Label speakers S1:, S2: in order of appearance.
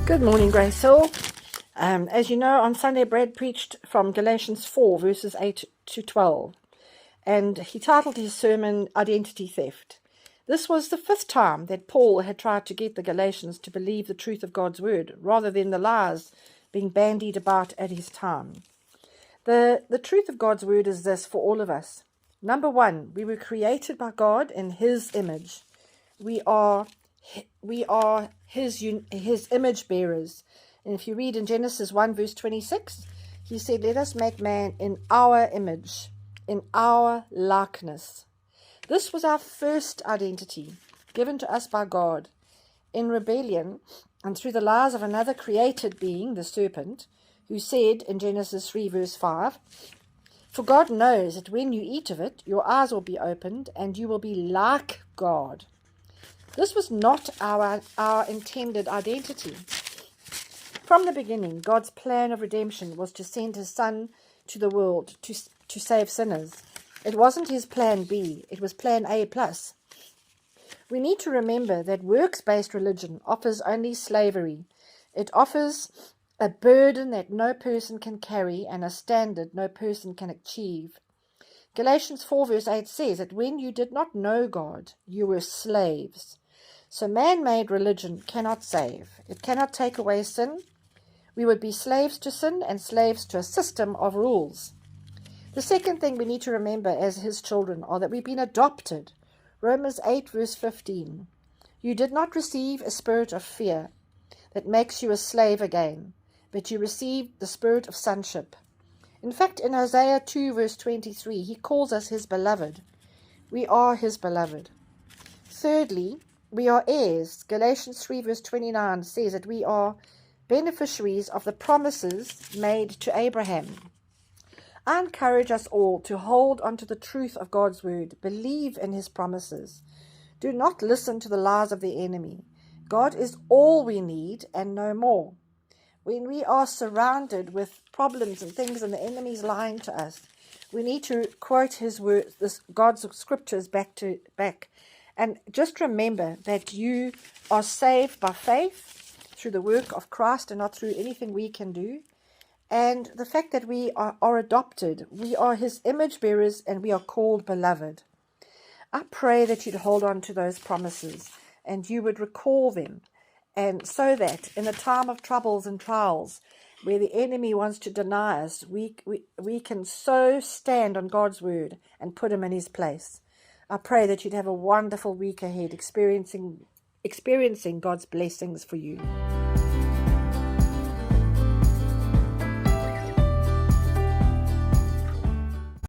S1: Good morning, GraceHill. As you know, on Sunday, Brad preached from Galatians 4, verses 8 to 12, and he titled his sermon, Identity Theft. This was the fifth time that Paul had tried to get the Galatians to believe the truth of God's word, rather than the lies being bandied about at his time. The truth of God's word is this for all of us. Number one, we were created by God in his image. We are his image bearers. And if you read in Genesis 1 verse 26, he said, let us make man in our image, in our likeness. This was our first identity given to us by God. In rebellion and through the lies of another created being, the serpent, who said in Genesis 3 verse 5, for God knows that when you eat of it, your eyes will be opened and you will be like God. This was not our intended identity. From the beginning, God's plan of redemption was to send his Son to the world to save sinners. It wasn't his plan B, it was plan A+. We need to remember that works-based religion offers only slavery. It offers a burden that no person can carry and a standard no person can achieve. Galatians 4 verse 8 says that when you did not know God, you were slaves. So man-made religion cannot save. It cannot take away sin. We would be slaves to sin and slaves to a system of rules. The second thing we need to remember as his children are that we've been adopted. Romans 8 verse 15. You did not receive a spirit of fear that makes you a slave again, but you received the spirit of sonship. In fact, in Isaiah 2 verse 23, he calls us his beloved. We are his beloved. Thirdly, we are heirs. Galatians 3 verse 29 says that we are beneficiaries of the promises made to Abraham. I encourage us all to hold onto the truth of God's word, believe in his promises. Do not listen to the lies of the enemy. God is all we need and no more. When we are surrounded with problems and things and the enemy's lying to us, we need to quote his word, God's scriptures back. And just remember that you are saved by faith through the work of Christ and not through anything we can do. And the fact that we are adopted, we are his image bearers and we are called beloved. I pray that you'd hold on to those promises and you would recall them. And so that in a time of troubles and trials where the enemy wants to deny us, we can so stand on God's word and put him in his place. I pray that you'd have a wonderful week ahead, experiencing God's blessings for you.